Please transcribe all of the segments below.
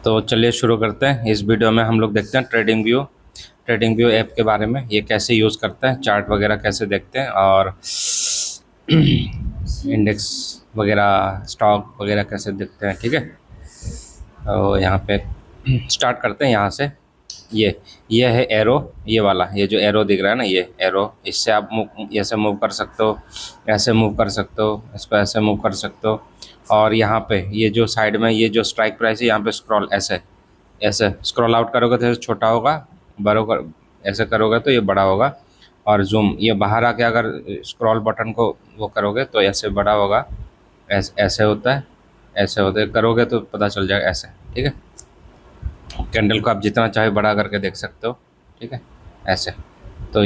तो चलिए शुरू करते हैं। इस वीडियो में हम लोग देखते हैं ट्रेडिंग व्यू ऐप के बारे में। ये कैसे यूज़ करते हैं, चार्ट वगैरह कैसे देखते हैं और इंडेक्स वगैरह, स्टॉक वगैरह कैसे देखते हैं। ठीक है, तो यहाँ पे स्टार्ट करते हैं यहाँ से। ये है एरो, ये वाला, ये जो एरो दिख रहा है ना, ये एरो, इससे आप ऐसे मूव कर सकते हो, ऐसे मूव कर सकते हो, इसको ऐसे मूव कर सकते हो। और यहाँ पे ये जो साइड में ये जो स्ट्राइक प्राइस है, यहाँ पे स्क्रॉल ऐसे ऐसे स्क्रॉल आउट करोगे तो ये छोटा होगा, बड़ो कर ऐसे करोगे तो ये बड़ा होगा। और जूम, ये बाहर आके अगर स्क्रॉल बटन को वो करोगे तो ऐसे बड़ा होगा, ऐसे होता है, ऐसे होते करोगे तो पता चल जाएगा ऐसे। ठीक है, कैंडल को आप जितना चाहे बड़ा करके देख सकते हो। ठीक है, ऐसे। तो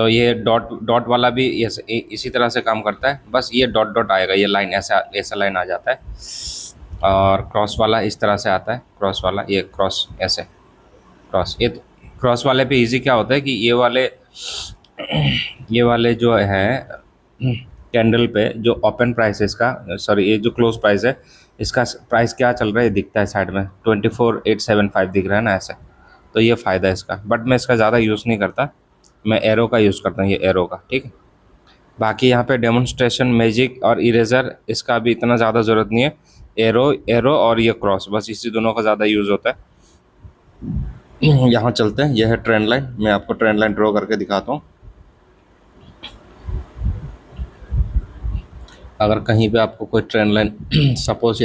ये डॉट डॉट वाला भी इसी तरह से काम करता है, बस ये डॉट डॉट आएगा, ये लाइन ऐसा ऐसा लाइन आ जाता है। और क्रॉस वाला इस तरह से आता है, क्रॉस वाला, ये क्रॉस ऐसे, क्रॉस ये क्रॉस वाले पे इजी क्या होता है कि ये वाले जो है कैंडल पे जो ओपन प्राइस है इसका, सॉरी ये जो क्लोज प्राइस है इसका, प्राइस क्या चल रहा है ये दिखता है साइड में, 24,875 दिख रहा है ना ऐसे। तो ये फ़ायदा है इसका, बट मैं इसका ज़्यादा यूज़ नहीं करता, मैं एरो का यूज़ करता हूँ, ये एरो का। ठीक है, बाकी यहाँ पे डेमोन्स्ट्रेशन, मैजिक और इरेजर, इसका भी इतना ज़्यादा ज़रूरत नहीं है। एरो एरो और ये क्रॉस, बस इसी दोनों का ज़्यादा यूज़ होता है। यहाँ चलते हैं, यह है ट्रेंड लाइन, मैं आपको ट्रेंड लाइन ड्रॉ करके दिखाता हूँ। अगर कहीं पे आपको कोई ट्रेंड लाइन सपोज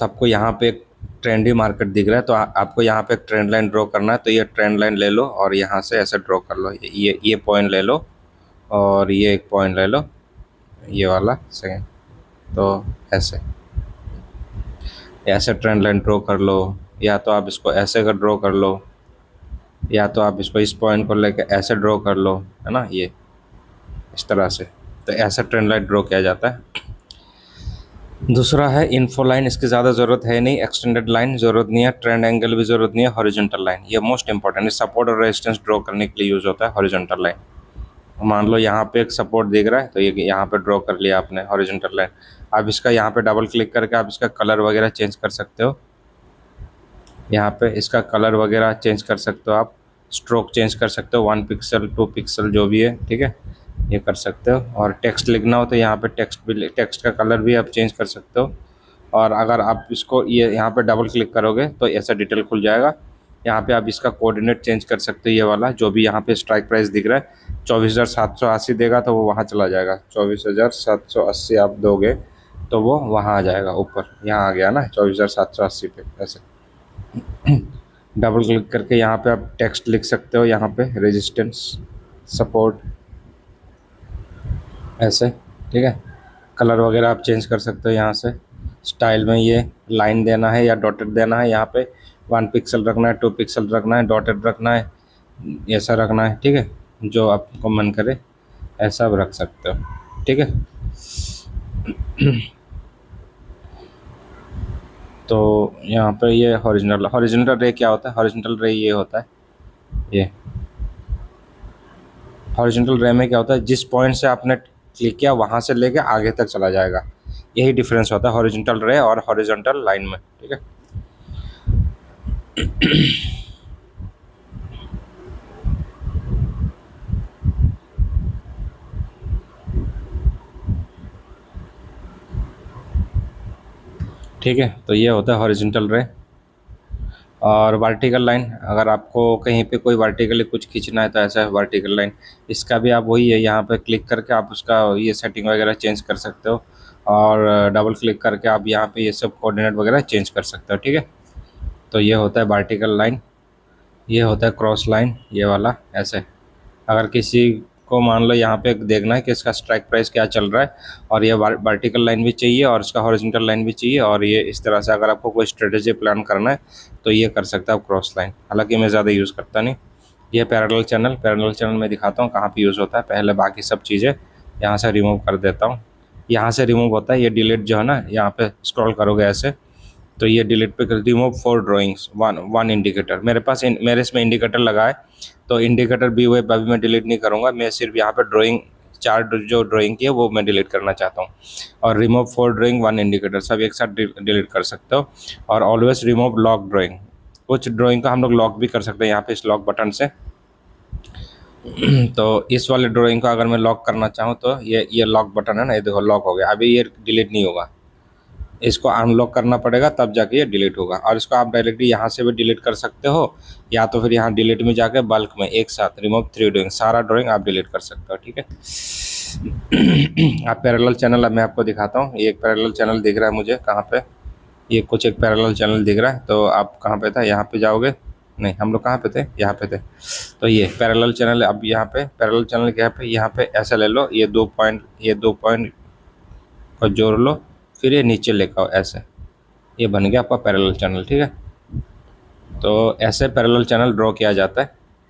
आपको यहाँ पे एक ट्रेंडी मार्केट दिख रहा है, तो आपको यहाँ पे एक ट्रेंड लाइन ड्रॉ करना है, तो ये ट्रेंड लाइन ले लो और यहाँ से ऐसे ड्रॉ कर लो, ये पॉइंट ले लो और ये एक पॉइंट ले लो, ये वाला सेकेंड, तो ऐसे ऐसे ट्रेंड लाइन ड्रॉ कर लो, या तो आप इसको ऐसे कर ड्रॉ कर लो, या तो आप इसको इस पॉइंट को लेके ऐसे ड्रॉ कर लो, है ना, ये इस तरह से। तो ऐसा ट्रेंड लाइन ड्रॉ किया जाता है। दूसरा है इन्फो लाइन, इसकी ज़्यादा ज़रूरत है नहीं, एक्सटेंडेड लाइन ज़रूरत नहीं है, ट्रेंड एंगल भी ज़रूरत नहीं है, हॉरिजॉन्टल लाइन ये मोस्ट इंपॉर्टेंट है, सपोर्ट और रेजिस्टेंस ड्रॉ करने के लिए यूज़ होता है हॉरिजॉन्टल लाइन। मान लो यहाँ पे एक सपोर्ट दिख रहा है, तो ये यहाँ पे ड्रॉ कर लिया आपने हॉरिजॉन्टल लाइन। अब इसका यहाँ पे डबल क्लिक करके आप इसका कलर वगैरह चेंज कर सकते हो, यहाँ पे इसका कलर वगैरह चेंज कर सकते हो, आप स्ट्रोक चेंज कर सकते हो, 1 पिक्सल 2 पिक्सल जो भी है। ठीक है, ये कर सकते हो। और टेक्स्ट लिखना हो तो यहाँ पे टेक्स्ट का कलर भी आप चेंज कर सकते हो। और अगर आप इसको ये यहाँ पे डबल क्लिक करोगे तो ऐसा डिटेल खुल जाएगा। यहाँ पे आप इसका कोऑर्डिनेट चेंज कर सकते हो, ये वाला जो भी यहाँ पे स्ट्राइक प्राइस दिख रहा है 24,780 देगा तो वो वहाँ चला जाएगा, 24,780 आप दोगे तो वो वहाँ आ जाएगा ऊपर, यहाँ आ गया ना 24,780 पे। ऐसे डबल क्लिक करके यहाँ पे आप टेक्स्ट लिख सकते हो, यहाँ पे रेजिस्टेंस, सपोर्ट, ऐसे। ठीक है, कलर वगैरह आप चेंज कर सकते हो यहाँ से। स्टाइल में ये लाइन देना है या डॉटेड देना है, यहाँ पे 1 पिक्सल रखना है, 2 पिक्सल रखना है, डॉटेड रखना है, ऐसा रखना है। ठीक है, जो आपको मन करे ऐसा आप रख सकते हो। ठीक है, तो यहाँ पे ये हॉरिजॉन्टल रे क्या होता है, हॉरिजॉन्टल रे ये होता है, ये हॉरिजॉन्टल रे में क्या होता है, जिस पॉइंट से आपने क्लिक किया वहाँ से लेके आगे तक चला जाएगा, यही डिफरेंस होता है हॉरिजॉन्टल रे और हॉरिजॉन्टल लाइन में। ठीक है, ठीक है, तो ये होता है हॉरिजॉन्टल रे। और वर्टिकल लाइन, अगर आपको कहीं पे कोई वर्टिकली कुछ खींचना है तो ऐसा है वर्टिकल लाइन, इसका भी आप वही है, यहाँ पे क्लिक करके आप उसका ये सेटिंग वगैरह चेंज कर सकते हो, और डबल क्लिक करके आप यहाँ पे ये सब कोऑर्डिनेट वगैरह चेंज कर सकते हो। ठीक है, तो ये होता है वर्टिकल लाइन। ये होता है क्रॉस लाइन, ये वाला ऐसे। अगर किसी को मान लो यहाँ पे देखना है कि इसका स्ट्राइक प्राइस क्या चल रहा है, और ये वर्टिकल लाइन भी चाहिए और इसका हॉरिजॉन्टल लाइन भी चाहिए, और ये इस तरह से अगर आपको कोई स्ट्रेटेजी प्लान करना है तो ये कर सकते हो आप क्रॉस लाइन। हालांकि मैं ज़्यादा यूज़ करता नहीं। ये पैरेलल चैनल में दिखाता हूँ कहाँ पे यूज़ होता है। पहले बाकी सब चीज़ें यहाँ से रिमूव कर देता हूँ। यहाँ से रिमूव होता है ये डिलीट जो है ना, यहाँ पे स्क्रॉल करोगे ऐसे तो ये डिलीट पे कर, रिमूव 4 ड्राइंग्स, वन इंडिकेटर। मेरे इसमें इंडिकेटर लगा है, तो इंडिकेटर भी हुए अभी मैं डिलीट नहीं करूँगा, मैं सिर्फ यहाँ पे ड्राइंग 4 जो ड्राइंग की है वो मैं डिलीट करना चाहता हूँ। और रिमूव 4 ड्राइंग 1 इंडिकेटर सब एक साथ डिलीट कर सकते हो। और ऑलवेज रिमूव लॉक ड्राइंग, कुछ ड्राइंग का हम लोग लॉक भी कर सकते हैं यहाँ पे इस लॉक बटन से। तो इस वाले ड्राइंग को अगर मैं लॉक करना चाहूँ तो ये लॉक बटन है ना, ये देखो लॉक हो गया, अभी ये डिलीट नहीं होगा, इसको अनलॉक करना पड़ेगा तब जाके ये डिलीट होगा। और इसको आप डायरेक्टली यहाँ से भी डिलीट कर सकते हो, या तो फिर यहाँ डिलीट में जाके बल्क में एक साथ रिमूव 3 ड्राइंग सारा ड्राइंग आप डिलीट कर सकते हो, ठीक है। आप पैरेलल चैनल, अब मैं आपको दिखाता हूँ। ये एक पैरेलल चैनल दिख रहा है मुझे, कहाँ पे, ये कुछ एक पैरेलल चैनल दिख रहा है। तो आप कहाँ पे था, यहाँ पे जाओगे, नहीं हम लोग कहाँ पे थे, यहाँ पे थे। तो ये पैरेलल चैनल, अब यहाँ पे पैरेलल चैनल के यहाँ पे ऐसे ले लो, ये 2 पॉइंट को जोड़ लो, फिर ये नीचे लेकर आओ ऐसे, ये बन गया आपका पैरेलल चैनल, ठीक है। तो ऐसे पैरेलल चैनल ड्रॉ किया जाता है,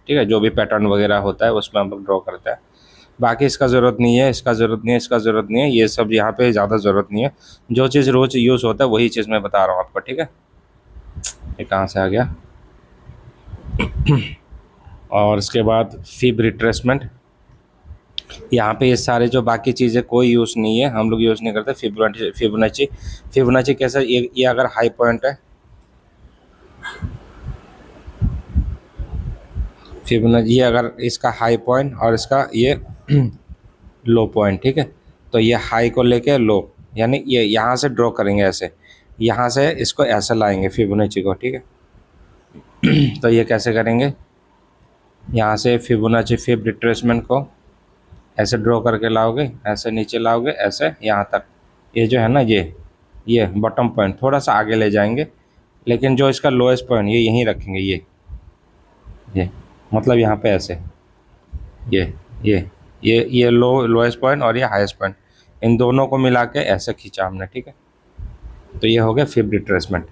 ठीक है। जो भी पैटर्न वगैरह होता है उसमें हम लोग ड्रॉ करते हैं। बाकी इसका ज़रूरत नहीं है, इसका ज़रूरत नहीं है, इसका ज़रूरत नहीं है, ये सब यहाँ पे ज़्यादा ज़रूरत नहीं है। जो चीज़ रोज़ यूज़ होता है वही चीज़ मैं बता रहा हूँ आपको, ठीक है। ये कहाँ से आ गया। और इसके बाद फिब रिट्रेसमेंट, यहाँ पे ये सारे जो बाकी चीज़ें कोई यूज़ नहीं है, हम लोग यूज़ नहीं करते। फिबोनाची कैसा, ये अगर हाई पॉइंट है, फिबोनाची ये अगर इसका हाई पॉइंट और इसका ये लो पॉइंट, ठीक है। तो ये हाई को लेके लो, यानी ये यहाँ से ड्रॉ करेंगे ऐसे, यहाँ से इसको ऐसे लाएंगे फिबोनाची को, ठीक है। तो ये कैसे करेंगे, यहाँ से फिबोनाची फिब रिट्रेसमेंट को ऐसे ड्रॉ करके लाओगे, ऐसे नीचे लाओगे, ऐसे यहाँ तक, ये जो है ना ये बॉटम पॉइंट थोड़ा सा आगे ले जाएंगे, लेकिन जो इसका लोएस्ट पॉइंट ये यहीं रखेंगे, ये मतलब यहाँ पे ऐसे, ये लोएस्ट पॉइंट और ये हाईएस्ट पॉइंट, इन दोनों को मिला के ऐसे खींचा हमने, ठीक है। तो ये हो गया फिब रिट्रेसमेंट।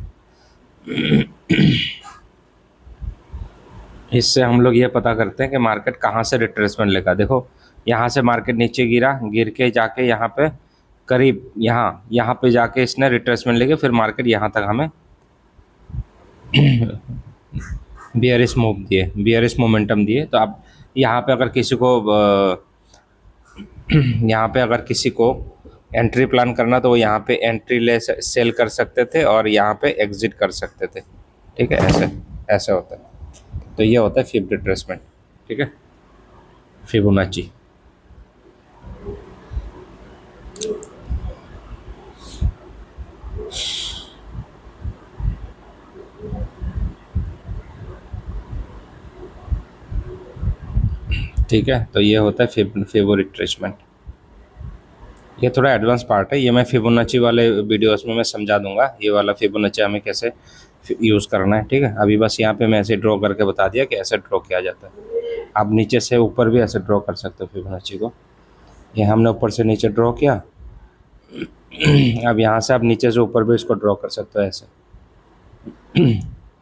इससे हम लोग ये पता करते हैं कि मार्केट कहाँ से रिट्रेसमेंट लेगा। देखो यहाँ से मार्केट नीचे गिर के जाके यहाँ पे करीब यहाँ पे जाके इसने रिट्रेसमेंट लेके फिर मार्केट यहाँ तक हमें बियरिश मूव दिए, बियरिश मोमेंटम दिए। तो अब यहाँ पे अगर किसी को एंट्री प्लान करना तो वो यहाँ पे एंट्री सेल कर सकते थे और यहाँ पे एग्जिट कर सकते थे, ठीक है। ऐसे होता है। तो ये होता है फिब रिट्रेसमेंट, ठीक है, फिबोनाची। ठीक है, तो ये होता है फिबो रिट्रेसमेंट। ये थोड़ा एडवांस पार्ट है, ये मैं फिबोनाची वाले वीडियोस में मैं समझा दूंगा, ये वाला फिबोनाची हमें कैसे यूज़ करना है, ठीक है। अभी बस यहाँ पे मैं ऐसे ड्रॉ करके बता दिया कि ऐसे ड्रॉ किया जाता है। आप नीचे से ऊपर भी ऐसे ड्रॉ कर सकते हो फिबोनाची को। ये हमने ऊपर से नीचे ड्रॉ किया, अब यहाँ से आप नीचे से ऊपर भी इसको ड्रॉ कर सकते हो ऐसे।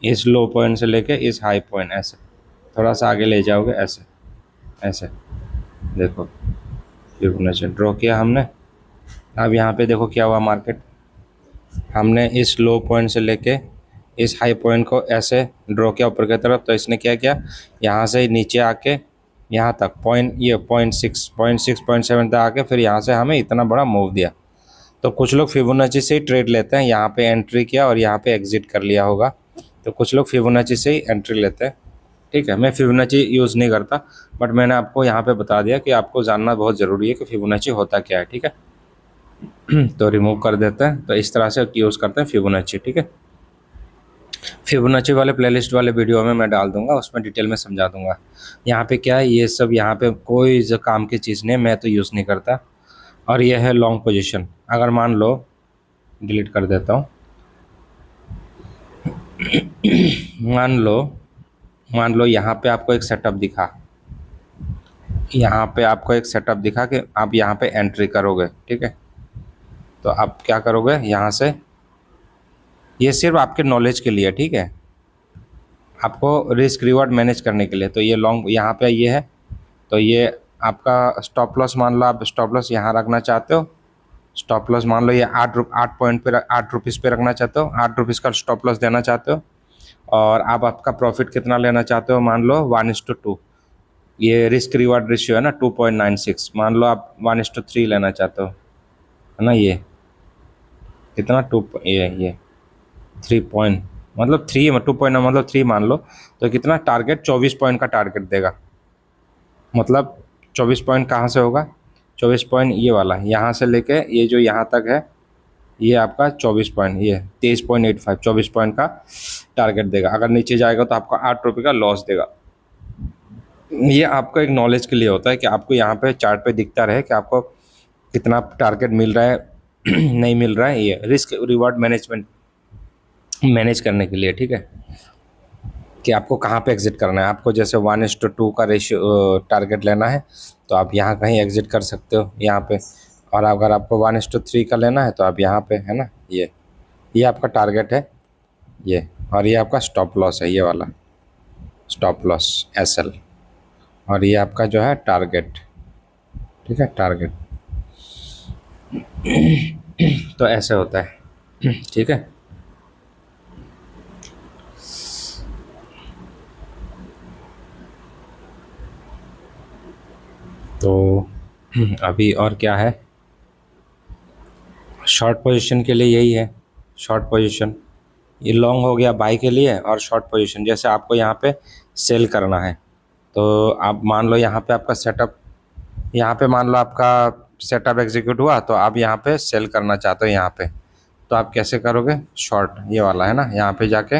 इस लो पॉइंट से लेके इस हाई पॉइंट, ऐसे थोड़ा सा आगे ले जाओगे, ऐसे देखो फिबोनाची ड्रॉ किया हमने। अब यहाँ पे देखो क्या हुआ, मार्केट हमने इस लो पॉइंट से लेके इस हाई पॉइंट को ऐसे ड्रॉ किया ऊपर की तरफ। तो इसने क्या किया, यहाँ से नीचे आके यहाँ तक पॉइंट 6.7 तक आके फिर यहाँ से हमें इतना बड़ा मूव दिया। तो कुछ लोग फिबोनाची से ही ट्रेड लेते हैं, यहाँ पे एंट्री किया और यहाँ पे एग्जिट कर लिया होगा। तो कुछ लोग फिबोनाची से ही एंट्री लेते हैं, ठीक है। मैं फिबोनाची यूज़ नहीं करता, बट मैंने आपको यहाँ पे बता दिया कि आपको जानना बहुत ज़रूरी है कि फिबोनाची होता क्या है, ठीक है। तो रिमूव कर देते हैं। तो इस तरह से यूज़ करते हैं फिबोनाची, ठीक है। फिबोनाची वाले प्लेलिस्ट वाले वीडियो में मैं डाल दूंगा, उसमें डिटेल में समझा दूंगा। यहाँ पे क्या है, ये सब यहाँ पे कोई जो काम की चीज़ नहीं है, मैं तो यूज़ नहीं करता। और ये है लॉन्ग पोजीशन। अगर मान लो, डिलीट कर देता हूँ, मान लो यहाँ पे आपको एक सेटअप दिखा, कि आप यहाँ पे एंट्री करोगे, ठीक है। तो आप क्या करोगे, यहाँ से, ये सिर्फ आपके नॉलेज के लिए, ठीक है, आपको रिस्क रिवॉर्ड मैनेज करने के लिए। तो ये लॉन्ग यहाँ पे ये है, तो ये आपका स्टॉप लॉस, मान लो आप स्टॉप लॉस यहाँ रखना चाहते हो। स्टॉप लॉस मान लो ये 8 पॉइंट पे 8 रुपीज़ पे रखना चाहते हो, 8 रुपीज़ का स्टॉप लॉस देना चाहते हो। और आप आपका प्रॉफिट कितना लेना चाहते हो, मान लो 1:2, ये रिस्क रिवार्ड रेशियो है ना 2.96, मान लो आप 1:3 लेना चाहते हो, है ना, ये कितना टू ये 3 पॉइंट, मतलब 2 पॉइंट मतलब 3 मान लो, तो कितना टारगेट 24 पॉइंट का टारगेट देगा। मतलब 24 पॉइंट कहाँ से होगा, 24 पॉइंट ये वाला यहाँ से लेके ये जो यहाँ तक है, ये आपका 24 पॉइंट, ये 23.85, 24 पॉइंट का टारगेट देगा। अगर नीचे जाएगा तो आपको 8 रुपये का लॉस देगा। ये आपको एक नॉलेज के लिए होता है कि आपको यहाँ पे चार्ट पे दिखता रहे कि आपको कितना टारगेट मिल रहा है नहीं मिल रहा है, ये रिस्क रिवॉर्ड मैनेजमेंट मैनेज करने के लिए, ठीक है, कि आपको कहाँ पे एग्जिट करना है। आपको जैसे 1:2 का रेशियो टारगेट लेना है तो आप यहाँ कहीं एग्जिट कर सकते हो यहाँ पे, और अगर आपको 1:3 का लेना है तो आप यहाँ पे, है ना, ये आपका टारगेट है ये, और ये आपका स्टॉप लॉस है, ये वाला स्टॉप लॉस SL, और ये आपका जो है टारगेट, ठीक है, टारगेट। तो ऐसे होता है, ठीक है। तो अभी और क्या है, शॉर्ट पोजीशन के लिए यही है, शॉर्ट पोजीशन ये लॉन्ग हो गया बाई के लिए, और शॉर्ट पोजीशन जैसे आपको यहाँ पे सेल करना है तो आप मान लो यहाँ पे आपका सेटअप, यहाँ पे मान लो आपका सेटअप एग्जीक्यूट हुआ तो आप यहाँ पे सेल करना चाहते हो यहाँ पे, तो आप कैसे करोगे, शॉर्ट ये वाला है ना, यहाँ पे जाके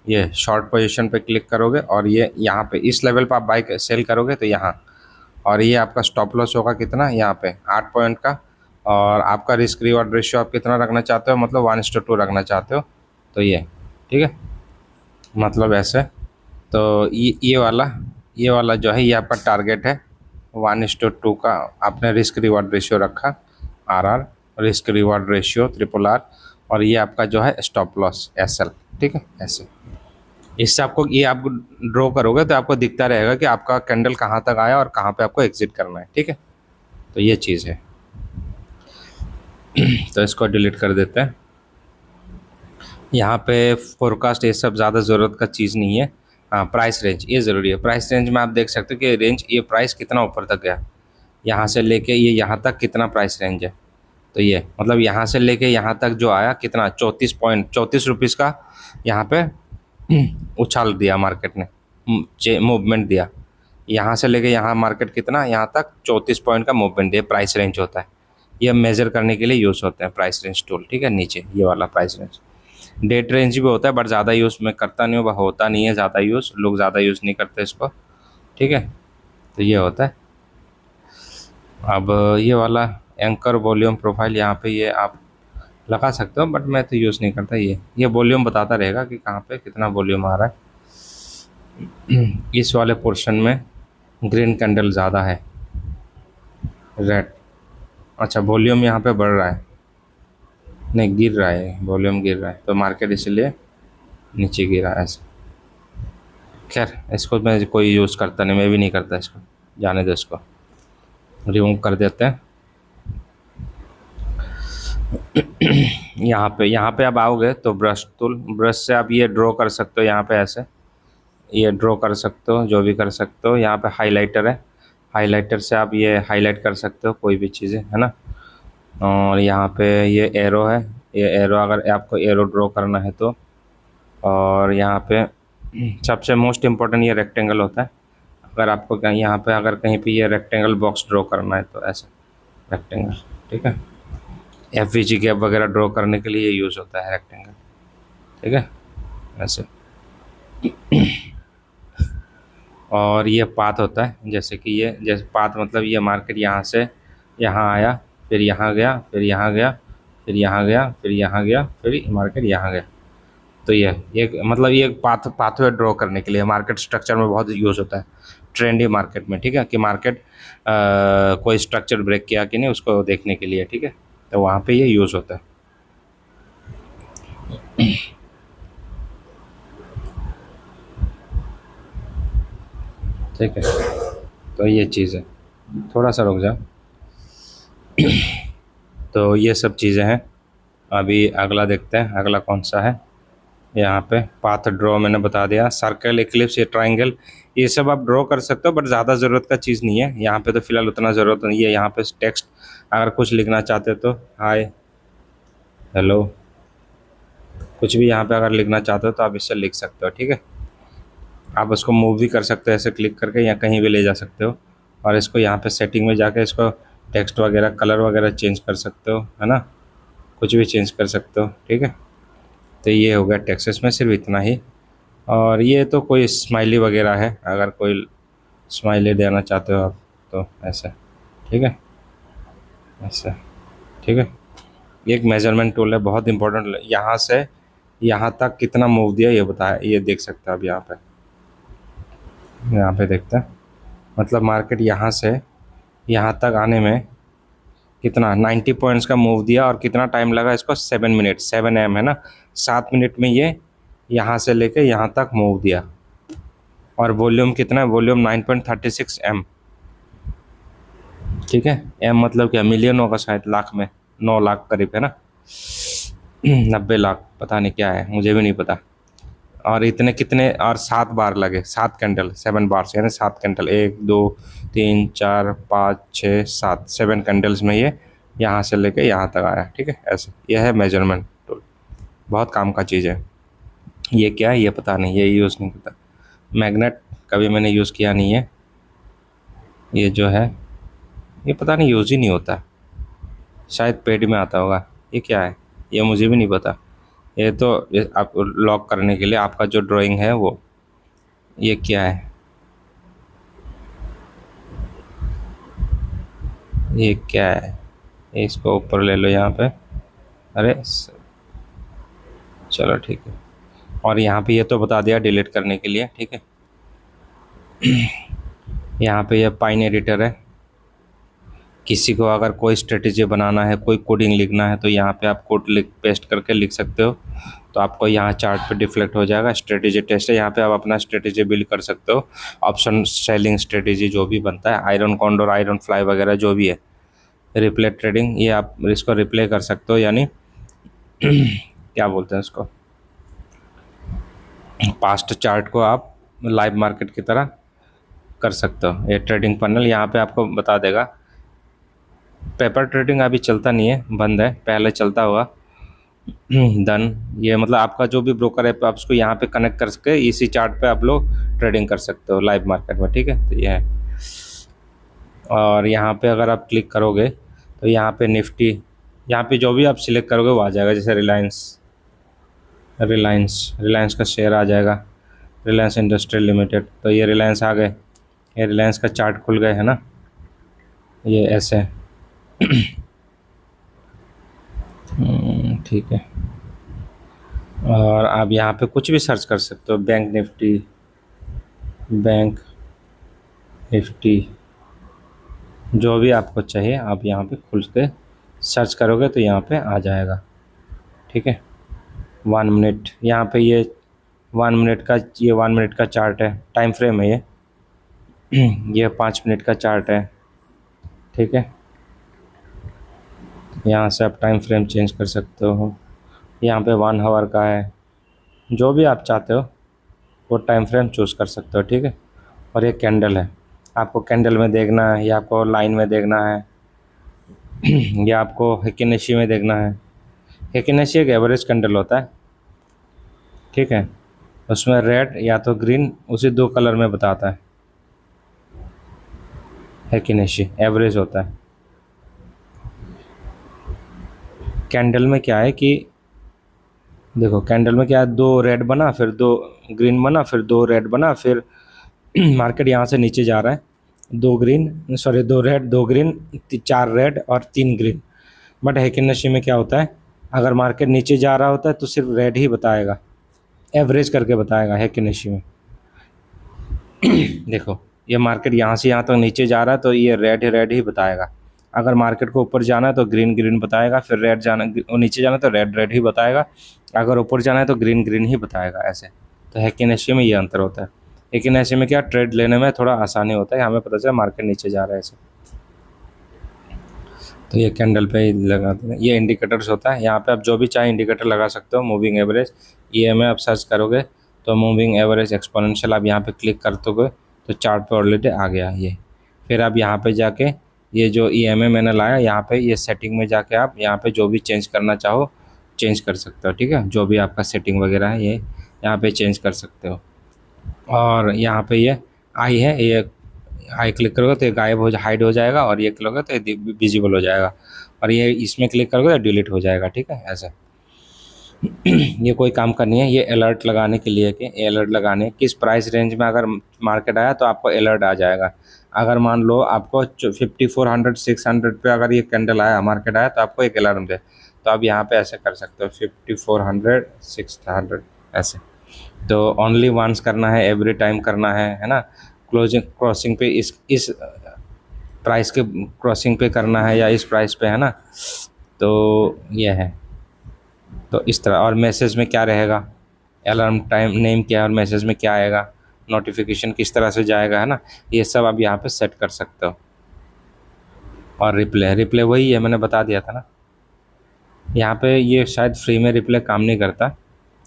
ये शॉर्ट पोजीशन पे क्लिक करोगे और ये यहाँ पे इस लेवल पे आप बाई सेल करोगे तो यहाँ, और ये आपका स्टॉप लॉस होगा कितना यहाँ पे 8 पॉइंट का, और आपका रिस्क रिवॉर्ड रेशियो आप कितना रखना चाहते हो, मतलब 1:2 रखना चाहते हो, तो ये, ठीक है, मतलब ऐसे। तो ये वाला जो है ये आपका टारगेट है 1:2 का, आपने रिस्क रिवॉर्ड रेशियो रखा RR, risk reward ratio RRR, और ये आपका जो है स्टॉप लॉस SL, ठीक है, ऐसे। इससे आपको ये आप ड्रॉ करोगे तो आपको दिखता रहेगा कि आपका कैंडल कहाँ तक आया और कहाँ पे आपको एग्जिट करना है, ठीक है। तो ये चीज़ है। तो इसको डिलीट कर देते हैं। यहाँ पे फोरकास्ट ये सब ज़्यादा ज़रूरत का चीज़ नहीं है। हाँ, प्राइस रेंज ये ज़रूरी है। प्राइस रेंज में आप देख सकते हो कि रेंज ये प्राइस कितना ऊपर तक गया, यहाँ से लेके ये यहाँ तक कितना प्राइस रेंज है। तो ये मतलब यहाँ से लेके यहाँ तक जो आया कितना 34 रुपीज़ का यहाँ पे उछाल दिया मार्केट ने, मूवमेंट दिया। यहाँ से लेके यहाँ मार्केट कितना, यहाँ तक 34 पॉइंट का मूवमेंट दिया। प्राइस रेंज होता है, ये मेजर करने के लिए यूज़ होते हैं प्राइस रेंज टूल, ठीक है। नीचे ये वाला प्राइस रेंज, डेट रेंज भी होता है बट ज़्यादा यूज़ मैं करता नहीं हूँ, होता नहीं है ज़्यादा यूज़, लोग ज़्यादा यूज़ नहीं करते इसको, ठीक है। तो ये होता है। अब ये वाला एंकर वॉल्यूम प्रोफाइल यहाँ पे ये आप लगा सकते हो, बट मैं तो यूज़ नहीं करता। ये वॉल्यूम बताता रहेगा कि कहाँ पे कितना वॉल्यूम आ रहा है। इस वाले पोर्शन में ग्रीन कैंडल ज़्यादा है, रेड, अच्छा वॉल्यूम यहाँ पे बढ़ रहा है, नहीं गिर रहा है, वॉल्यूम गिर रहा है, तो मार्केट इसलिए नीचे गिरा है ऐसे। खैर इसको मैं कोई यूज़ करता नहीं, मैं भी नहीं करता इसको, जाने दो, इसको रिमूव कर देते हैं। यहाँ पे अब आओगे तो ब्रश टूल, ब्रश से आप ये ड्रॉ कर सकते हो, यहाँ पे ऐसे ये ड्रॉ कर सकते हो, जो भी कर सकते हो। यहाँ पे हाइलाइटर है, हाइलाइटर से आप ये हाईलाइट कर सकते हो कोई भी चीज़ें, है ना। और यहाँ पे ये एरो है, ये एरो अगर आपको एरो ड्रॉ करना है तो। और यहाँ पे सबसे मोस्ट इम्पोर्टेंट ये रेक्टेंगल होता है। अगर आपको कहीं यहाँ पे अगर कहीं पे ये रेक्टेंगल बॉक्स ड्रॉ करना है तो ऐसा रेक्टेंगल, ठीक है। FVG गैप वगैरह ड्रॉ करने के लिए यूज़ होता है रेक्टेंगल, ठीक है, ऐसे। और ये पाथ होता है, जैसे कि ये जैसे पाथ मतलब ये मार्केट यहाँ से यहाँ आया, फिर यहाँ गया, फिर यहाँ गया, फिर यहाँ गया, फिर यहाँ गया, फिर मार्केट यहाँ गया। तो ये मतलब ये पाथवे ड्रॉ करने के लिए मार्केट स्ट्रक्चर में बहुत यूज़ होता है, ट्रेंडी मार्केट में, ठीक है, कि मार्केट कोई स्ट्रक्चर ब्रेक किया कि नहीं उसको देखने के लिए, ठीक है। तो वहाँ पे ये यूज़ होता है। ठीक है, तो ये चीज़ है। थोड़ा सा रुक जाओ। तो ये सब चीज़ें हैं। अभी अगला देखते हैं, अगला कौन सा है। यहाँ पे पाथ ड्रॉ मैंने बता दिया, सर्कल, इक्लिप्स, ये ट्रायंगल, ये सब आप ड्रॉ कर सकते हो, बट ज़्यादा ज़रूरत का चीज़ नहीं है यहाँ पे, तो फिलहाल उतना ज़रूरत नहीं है। यहाँ पे टेक्स्ट अगर कुछ लिखना चाहते हो तो हाय, हेलो, कुछ भी यहाँ पे अगर लिखना चाहते हो तो आप इससे लिख सकते हो, ठीक है। आप उसको मूव भी कर सकते हो ऐसे क्लिक करके, या कहीं भी ले जा सकते हो। और इसको यहाँ पे सेटिंग में जाके इसको टेक्स्ट वगैरह, कलर वगैरह चेंज कर सकते हो, है ना, कुछ भी चेंज कर सकते हो, ठीक है। तो ये हो गया टेक्स्ट में सिर्फ इतना ही। और ये तो कोई स्माइली वगैरह है, अगर कोई स्माइली देना चाहते हो आप तो ऐसे, ठीक है, ऐसे, ठीक है। ये एक मेजरमेंट टूल है, बहुत इंपॉर्टेंट। यहाँ से यहाँ तक कितना मूव दिया ये बताया, ये देख सकते हैं आप यहाँ पे देखते हैं, मतलब मार्केट यहाँ से यहाँ तक आने में कितना 90 पॉइंट्स का मूव दिया, और कितना टाइम लगा इसको, 7 मिनट, 7 AM है ना, 7 मिनट में ये यहाँ से लेके यहाँ तक मूव दिया। और वॉल्यूम कितना है, वॉल्यूम 9.36 M, ठीक है। एम मतलब क्या, मिलियन होगा शायद, लाख में 9 लाख करीब है ना, 90 लाख, पता नहीं क्या है, मुझे भी नहीं पता। और इतने कितने, और 7 बार लगे, 7 कैंडल, 7 बार यानी 7 कैंडल, 1 2 3 4 5 6 7, 7 कैंडल्स में ये यहाँ से लेके यहाँ तक आया, ठीक है। ऐसे यह है मेजरमेंट टूल, बहुत काम का चीज़ है। ये क्या है ये पता नहीं, ये यूज़ नहीं करता। मैग्नेट कभी मैंने यूज़ किया नहीं है, ये जो है ये पता नहीं यूज़ ही नहीं होता, शायद पेड में आता होगा। ये क्या है ये मुझे भी नहीं पता। ये तो आप लॉक करने के लिए आपका जो ड्राइंग है वो, ये क्या है, ये क्या है, इसको ऊपर ले लो यहाँ पे, अरे चलो ठीक है। और यहाँ पे ये तो बता दिया डिलीट करने के लिए, ठीक है। यहाँ पे ये पाइन एडिटर है, किसी को अगर कोई स्ट्रेटेजी बनाना है, कोई कोडिंग लिखना है, तो यहाँ पे आप कोड लिख पेस्ट करके लिख सकते हो, तो आपको यहाँ चार्ट पे डिफ्लेक्ट हो जाएगा। स्ट्रेटेजी टेस्ट है, यहाँ पे आप अपना स्ट्रेटेजी बिल्ड कर सकते हो, ऑप्शन सेलिंग स्ट्रेटेजी जो भी बनता है, आयरन कॉन्डोर, आयरन फ्लाई वगैरह जो भी है, रिप्ले ट्रेडिंग, ये आप इसको रिप्ले कर सकते हो, यानी क्या बोलते हैं उसको, पास्ट चार्ट को आप लाइव मार्केट की तरह कर सकते हो। ये ट्रेडिंग पैनल यहाँ पे आपको बता देगा। पेपर ट्रेडिंग अभी चलता नहीं है, बंद है, पहले चलता हुआ। डन, ये मतलब आपका जो भी ब्रोकर है आप उसको यहाँ पे कनेक्ट कर सके, इसी चार्ट पे आप लोग ट्रेडिंग कर सकते हो लाइव मार्केट में, ठीक है। तो ये है। और यहाँ पे अगर आप क्लिक करोगे तो यहाँ पे निफ्टी, यहाँ पे जो भी आप सिलेक्ट करोगे वो आ जाएगा, जैसे रिलायंस, रिलायंस का शेयर आ जाएगा, रिलायंस इंडस्ट्रियल लिमिटेड, तो ये रिलायंस आ गए, ये रिलायंस का चार्ट खुल गए है ना, ये ऐसे ठीक है। और आप यहाँ पे कुछ भी सर्च कर सकते हो, बैंक निफ्टी, बैंक निफ्टी, जो भी आपको चाहिए आप यहाँ पे खुल के सर्च करोगे तो यहाँ पे आ जाएगा, ठीक है। 1 मिनट, यहाँ पे ये 1 मिनट का, ये 1 मिनट का चार्ट है, टाइम फ्रेम है ये। ये 5 मिनट का चार्ट है, ठीक है। यहाँ से आप टाइम फ्रेम चेंज कर सकते हो, यहाँ पे 1 आवर का है, जो भी आप चाहते हो वो टाइम फ्रेम चूज़ कर सकते हो, ठीक है। और ये कैंडल है, आपको कैंडल में देखना है या आपको लाइन में देखना है या आपको हेकिनेशी में देखना है। हेकिनेशी एक एवरेज कैंडल होता है, ठीक है, उसमें रेड या तो ग्रीन, उसी 2 कलर में बताता है। हेकिनेशी एवरेज होता है। कैंडल में क्या है कि देखो, कैंडल में क्या है, 2 रेड बना, फिर 2 ग्रीन बना, फिर 2 रेड बना, फिर मार्केट यहाँ से नीचे जा रहा है, 2 green, sorry 2 red, 2 green, 4 red और 3 ग्रीन। बट हेकिनेशी में क्या होता है, अगर मार्केट नीचे जा रहा होता है तो सिर्फ रेड ही बताएगा, एवरेज करके बताएगा हेकिनेशी में। देखो, ये मार्केट यहाँ से यहाँ तक नीचे जा रहा है तो ये रेड ही बताएगा। अगर मार्केट को ऊपर जाना है तो ग्रीन ग्रीन बताएगा, फिर रेड जाना, नीचे जाना है तो रेड ही बताएगा, अगर ऊपर जाना है तो ग्रीन ही बताएगा, ऐसे। तो हेकिनेशी में ये अंतर होता है। हेकिनेशी में क्या, ट्रेड लेने में थोड़ा आसानी होता है, हमें पता चला मार्केट नीचे जा रहा है ऐसे। तो ये कैंडल पे ही लगाते हैं। ये इंडिकेटर्स होता है, यहाँ पे आप जो भी चाहे इंडिकेटर लगा सकते हो। मूविंग एवरेज, ईएमए आप सर्च करोगे तो मूविंग एवरेज एक्सपोनेंशियल आप यहाँ पे क्लिक कर दोगे तो चार्ट पे ऑलरेडी आ गया ये। फिर आप यहाँ पे जाके ये जो ईएमए मैंने लाया, यहाँ पे ये सेटिंग में जाके आप यहाँ पे जो भी चेंज करना चाहो चेंज कर सकते हो, ठीक है। जो भी आपका सेटिंग वगैरह है ये यहाँ पे चेंज कर सकते हो। और यहाँ पे ये आई है, ये आई क्लिक करोगे तो ये गायब हो हाइड हो जाएगा, और ये क्लिक करोगे तो ये विजिबल हो जाएगा, और ये इसमें क्लिक करोगे तो डिलीट हो जाएगा, ठीक है ऐसे। ये कोई काम का नहीं है, ये अलर्ट लगाने के लिए कि अलर्ट लगाने किस प्राइस रेंज में अगर मार्केट आया तो आपको अलर्ट आ जाएगा। अगर मान लो आपको 5400 600 पे अगर ये कैंडल आया, मार्केट आया, तो आपको एक अलार्म दे, तो आप यहाँ पे ऐसे कर सकते हो 5400 600 ऐसे। तो ओनली वंस करना है, एवरी टाइम करना है ना। क्लोजिंग क्रॉसिंग पे इस प्राइस के क्रॉसिंग पे करना है या इस प्राइस पे, है ना। तो ये है। तो इस तरह, और मैसेज में क्या रहेगा, अलार्म टाइम नेम क्या है और मैसेज में क्या आएगा, नोटिफिकेशन किस तरह से जाएगा, है ना। ये सब आप यहाँ पे सेट कर सकते हो। और रिप्ले, रिप्ले वही है, मैंने बता दिया था ना। यहाँ पे ये शायद फ्री में रिप्ले काम नहीं करता,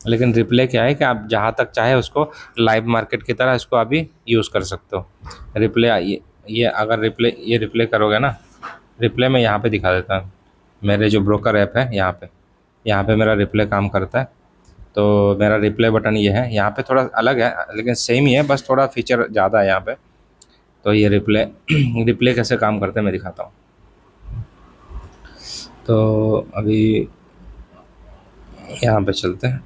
लेकिन रिप्ले क्या है कि आप जहाँ तक चाहे उसको लाइव मार्केट की तरह इसको अभी यूज़ कर सकते हो। रिप्ले ये अगर ये रिप्ले करोगे ना, रिप्ले में यहाँ पे दिखा देता हूँ। मेरे जो ब्रोकर ऐप है यहाँ पे मेरा रिप्ले काम करता है। तो मेरा रिप्ले बटन ये है, यहाँ पे थोड़ा अलग है लेकिन सेम ही है, बस थोड़ा फीचर ज़्यादा है यहाँ पे। तो ये रिप्ले रिप्ले कैसे काम करते हैं मैं दिखाता हूँ। तो अभी यहाँ पे चलते हैं।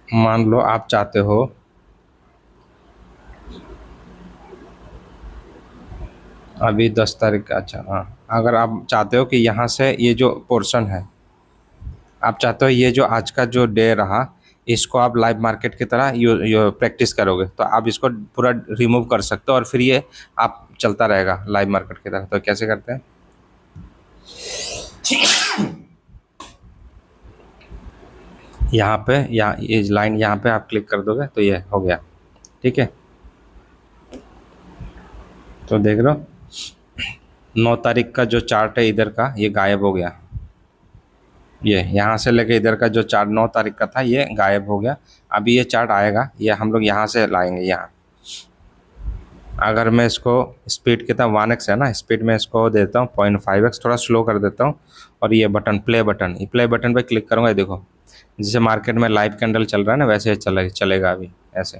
मान लो आप चाहते हो, अभी 10 तारीख, अच्छा हाँ, अगर आप चाहते हो कि यहाँ से ये जो पोर्शन है, आप चाहते हो ये जो आज का जो डे रहा इसको आप लाइव मार्केट की तरह यू प्रैक्टिस करोगे, तो आप इसको पूरा रिमूव कर सकते हो और फिर ये आप चलता रहेगा लाइव मार्केट की तरह। तो कैसे करते हैं, यहाँ पे ये लाइन यहाँ पे आप क्लिक कर दोगे तो ये हो गया, ठीक है। तो देख लो 9 तारीख का जो चार्ट है इधर का ये गायब हो गया। ये यहाँ से लेके इधर का जो चार्ट 9 तारीख का था ये गायब हो गया। अभी ये चार्ट आएगा, ये हम लोग यहाँ से लाएंगे यहाँ। अगर मैं इसको स्पीड कितना 1x है ना, स्पीड में इसको देता हूँ 0.5x, थोड़ा स्लो कर देता हूँ। और ये बटन प्ले बटन, ये प्ले बटन पे क्लिक करूँगा, ये देखो जैसे मार्केट में लाइव कैंडल चल रहा है ना वैसे चलेगा अभी ऐसे।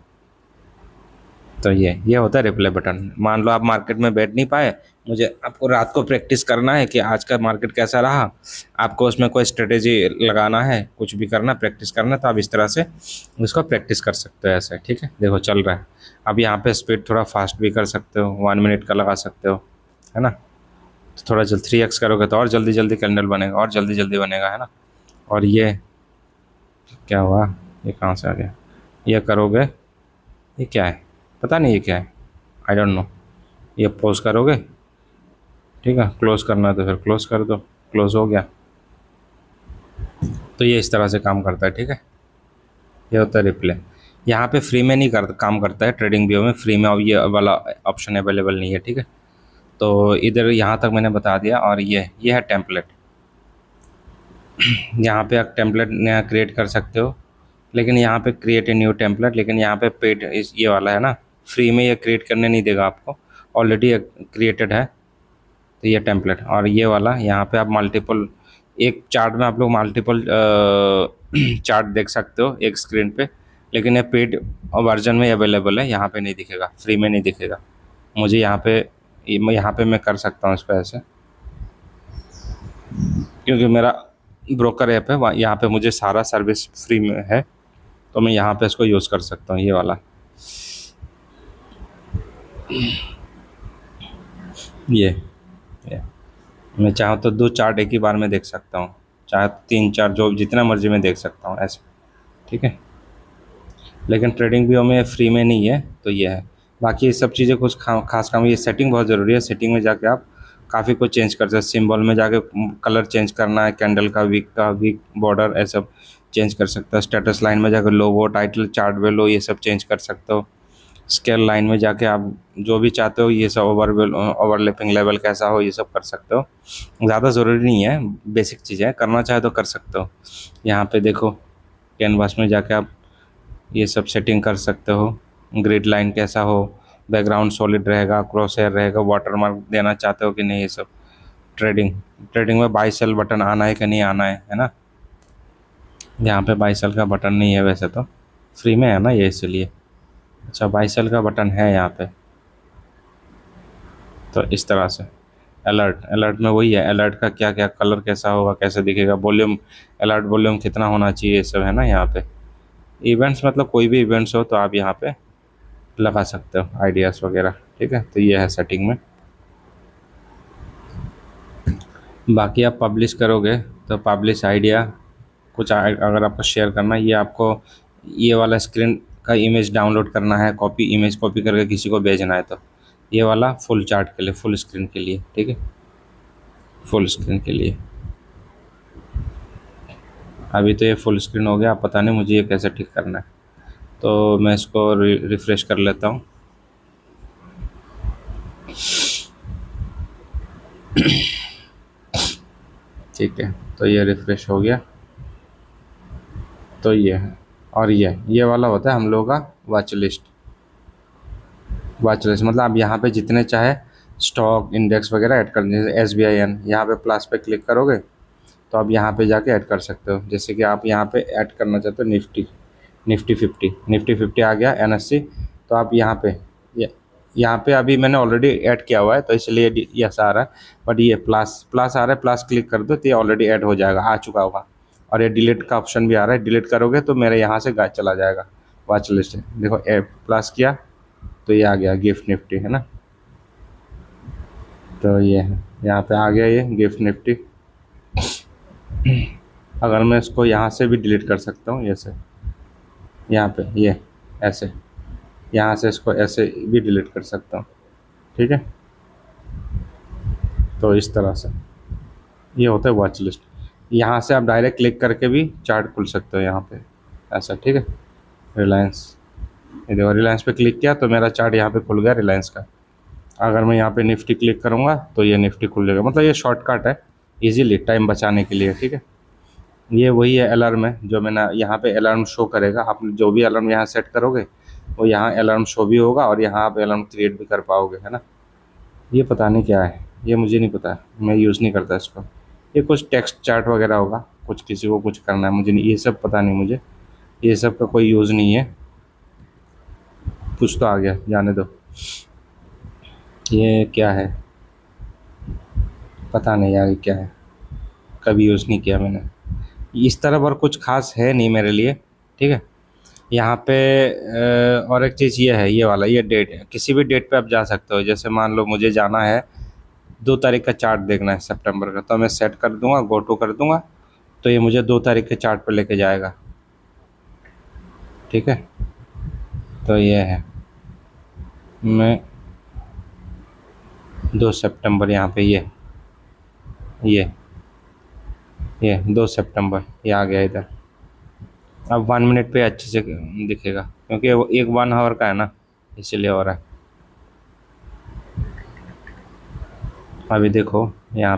तो ये होता है रिप्ले बटन। मान लो आप मार्केट में बैठ नहीं पाए, मुझे आपको रात को प्रैक्टिस करना है कि आज का मार्केट कैसा रहा, आपको उसमें कोई स्ट्रेटेजी लगाना है, कुछ भी करना, प्रैक्टिस करना है, तो आप इस तरह से उसको प्रैक्टिस कर सकते हो ऐसे, ठीक है। देखो चल रहा है। अब यहाँ पे स्पीड थोड़ा फास्ट भी कर सकते हो, 1 मिनट का लगा सकते हो, है ना। तो थोड़ा जल्द 3x करोगे तो और जल्दी जल्दी कैंडल बनेगा, और जल्दी जल्दी बनेगा, है ना। और ये क्या हुआ, ये कहाँ से आ गया, ये करोगे, ये क्या है पता नहीं, ये क्या है, आई डोंट नो। ये पॉज करोगे, ठीक है, क्लोज करना है तो फिर क्लोज कर दो, क्लोज हो गया। तो ये इस तरह से काम करता है, ठीक है। ये होता है रिप्ले। यहाँ पे फ्री में नहीं काम करता है, ट्रेडिंग व्यू में फ्री में अब ये वाला ऑप्शन अवेलेबल नहीं है, ठीक है। तो इधर यहाँ तक मैंने बता दिया। और ये है टेम्पलेट। यहाँ पे आप टेम्पलेट नया क्रिएट कर सकते हो, लेकिन यहाँ पे क्रिएट ए न्यू टेम्पलेट, लेकिन यहाँ पे पेड इस ये वाला है ना, फ्री में ये क्रिएट करने नहीं देगा आपको, ऑलरेडी क्रिएटेड है। तो ये टेम्पलेट और ये वाला यहाँ पे आप मल्टीपल, एक चार्ट में आप लोग मल्टीपल चार्ट देख सकते हो एक स्क्रीन पे, लेकिन ये पेड वर्जन में अवेलेबल है, यहाँ पे नहीं दिखेगा, फ्री में नहीं दिखेगा। मुझे यहाँ पे मैं कर सकता हूँ इसको ऐसे, क्योंकि मेरा ब्रोकर ऐप है, यहाँ पे मुझे सारा सर्विस फ्री में है, तो मैं यहाँ पे इसको यूज़ कर सकता हूँ, ये वाला। ये मैं चाहूँ तो 2 चार्ट एक ही बार में देख सकता हूँ, चाहे 3 4, जो जितना मर्जी मैं देख सकता हूँ ऐसे, ठीक है। लेकिन ट्रेडिंग व्यू में फ्री में नहीं है, तो ये है। बाकी ये सब चीज़ें कुछ खास काम, ये सेटिंग बहुत ज़रूरी है। सेटिंग में जाके आप काफ़ी कुछ चेंज कर सकते हैं। सिंबल में जाके कलर चेंज करना है, कैंडल का वीक बॉर्डर, ये सब चेंज कर सकते हो। स्टेटस लाइन में जाकर लोगो, टाइटल, चार्ट वैल्यू, ये सब चेंज कर सकते हो। स्केल लाइन में जाके आप जो भी चाहते हो ये सब ओवरलैपिंग लेवल कैसा हो ये सब कर सकते हो। ज़्यादा ज़रूरी नहीं है, बेसिक चीज़ें हैं, करना चाहे तो कर सकते हो। यहाँ पे देखो कैनवास में जाके आप ये सब सेटिंग कर सकते हो। ग्रिड लाइन कैसा हो, बैकग्राउंड सॉलिड रहेगा, क्रॉस हेयर रहेगा, वाटरमार्क देना चाहते हो कि नहीं, ये सब। ट्रेडिंग ट्रेडिंग में बाई सेल बटन आना है कि नहीं आना है ना। यहाँ पे बाई सेल का बटन नहीं है, वैसे तो फ्री में है ना ये, इसलिए। अच्छा, बाई सेल का बटन है यहाँ पे। तो इस तरह से अलर्ट अलर्ट में वही है, अलर्ट का क्या क्या कलर कैसा होगा, कैसे दिखेगा, वॉल्यूम, अलर्ट वॉल्यूम कितना होना चाहिए, ये सब है ना यहाँ पे। इवेंट्स मतलब कोई भी इवेंट्स हो तो आप यहाँ पे लगा सकते हो आइडियाज़ वगैरह। ठीक है, तो ये है सेटिंग में। बाकी आप पब्लिश करोगे तो पब्लिश आइडिया कुछ अगर आपको शेयर करना है, ये आपको ये वाला स्क्रीन का इमेज डाउनलोड करना है, कॉपी इमेज कॉपी करके किसी को भेजना है तो ये वाला फुल चार्ट के लिए, फुल स्क्रीन के लिए। ठीक है, फुल स्क्रीन के लिए। अभी तो ये फुल स्क्रीन हो गया, अब पता नहीं मुझे ये कैसे ठीक करना है, तो मैं इसको रिफ़्रेश कर लेता हूँ। ठीक है, तो ये रिफ़्रेश हो गया। तो ये है, और ये वाला होता है हम लोगों का वॉच लिस्ट। वॉच लिस्ट मतलब आप यहाँ पे जितने चाहे स्टॉक इंडेक्स वगैरह ऐड कर, जैसे SBIN, यहाँ पे प्लस पे क्लिक करोगे तो आप यहाँ पे जाके ऐड कर सकते हो। जैसे कि आप यहाँ पे ऐड करना चाहते हो निफ्टी 50 आ गया NSE, तो आप यहाँ पे यहाँ पे अभी मैंने ऑलरेडी ऐड किया हुआ है तो इसलिए ये ऐसा आ रहा है। बट ये प्लस प्लस आ रहा है, प्लस क्लिक कर दो तो ये ऑलरेडी ऐड हो जाएगा, आ चुका होगा। और ये डिलीट का ऑप्शन भी आ रहा है, डिलीट करोगे तो मेरे यहाँ से गायब चला जाएगा वॉच लिस्ट। देखो प्लस किया तो ये आ गया गिफ्ट निफ्टी, है ना। तो ये है, यहाँ पे आ गया ये गिफ्ट निफ्टी। अगर मैं इसको यहाँ से भी डिलीट कर सकता हूँ, ऐसे यहाँ पे ये ऐसे, यहाँ से इसको ऐसे भी डिलीट कर सकता हूँ। ठीक है, तो इस तरह से ये होता है वॉच लिस्ट। यहाँ से आप डायरेक्ट क्लिक करके भी चार्ट खुल सकते हो यहाँ पे ऐसा। ठीक है, रिलायंस, ये देखो रिलायंस पे क्लिक किया तो मेरा चार्ट यहाँ पे खुल गया रिलायंस का। अगर मैं यहाँ पे निफ्टी क्लिक करूँगा तो ये निफ्टी खुल जाएगा। मतलब ये शॉर्टकट है इजीली टाइम बचाने के लिए। ठीक है, ये वही है अलार्म है जो मैंने यहाँ पे अलार्म शो करेगा। आप जो भी अलार्म यहाँ सेट करोगे वो यहाँ अलार्म शो भी होगा और यहाँ आप अलार्म क्रिएट भी कर पाओगे, है ना। ये पता नहीं क्या है, ये मुझे नहीं पता, मैं यूज़ नहीं करता इसको। ये कुछ टेक्स्ट चार्ट वगैरह होगा, कुछ किसी को कुछ करना है, मुझे नहीं, ये सब पता नहीं मुझे, ये सब का कोई यूज़ नहीं है। कुछ तो आ गया, जाने दो। ये क्या है पता नहीं यार, ये क्या है, कभी यूज़ नहीं किया मैंने। इस तरफ और कुछ खास है नहीं मेरे लिए। ठीक है, यहाँ पे और एक चीज़ ये है, ये वाला, ये डेट है, किसी भी डेट पे आप जा सकते हो। जैसे मान लो मुझे जाना है 2 तारीख का चार्ट देखना है सितंबर का, तो मैं सेट कर दूंगा, गो टू कर दूंगा, तो ये मुझे 2 तारीख के चार्ट पे लेके जाएगा। ठीक है, तो ये है, मैं 2 सितंबर यहाँ पे ये ये 2 सितंबर ये आ गया इधर। अब 1 मिनट पे अच्छे से दिखेगा क्योंकि वो एक 1 आवर का है ना, इसीलिए हो रहा है। अभी देखो यहाँ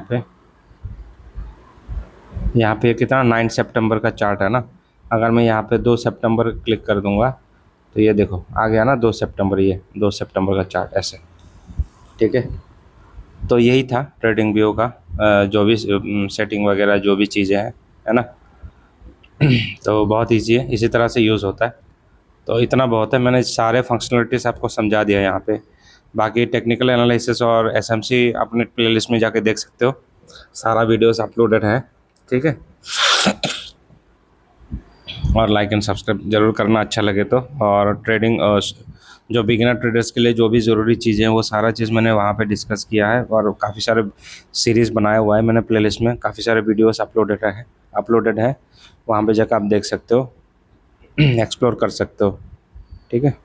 पे कितना 9 सितंबर का चार्ट है ना। अगर मैं यहाँ पे 2 सितंबर क्लिक कर दूंगा तो ये देखो आ गया ना 2 सितंबर, ये 2 सितंबर का चार्ट ऐसे। ठीक है, तो यही था ट्रेडिंग व्यू का जो भी सेटिंग वगैरह जो भी चीज़ें हैं, है ना। तो बहुत ईजी है, इसी तरह से यूज़ होता है। तो इतना बहुत है, मैंने सारे फंक्शनलिटीज़ आपको समझा दिया यहाँ पे। बाकी टेक्निकल एनालिसिस और एसएमसी अपने प्लेलिस्ट में जाके देख सकते हो, सारा वीडियोस अपलोडेड है। ठीक है, और लाइक एंड सब्सक्राइब जरूर करना अच्छा लगे तो। और ट्रेडिंग जो बिगिनर ट्रेडर्स के लिए जो भी ज़रूरी चीज़ें हैं वो सारा चीज़ मैंने वहाँ पे डिस्कस किया है, और काफ़ी सारे सीरीज़ बनाया हुआ है मैंने प्लेलिस्ट में, काफ़ी सारे वीडियोस अपलोडेड है, वहाँ पे जाकर आप देख सकते हो, एक्सप्लोर कर सकते हो। ठीक है।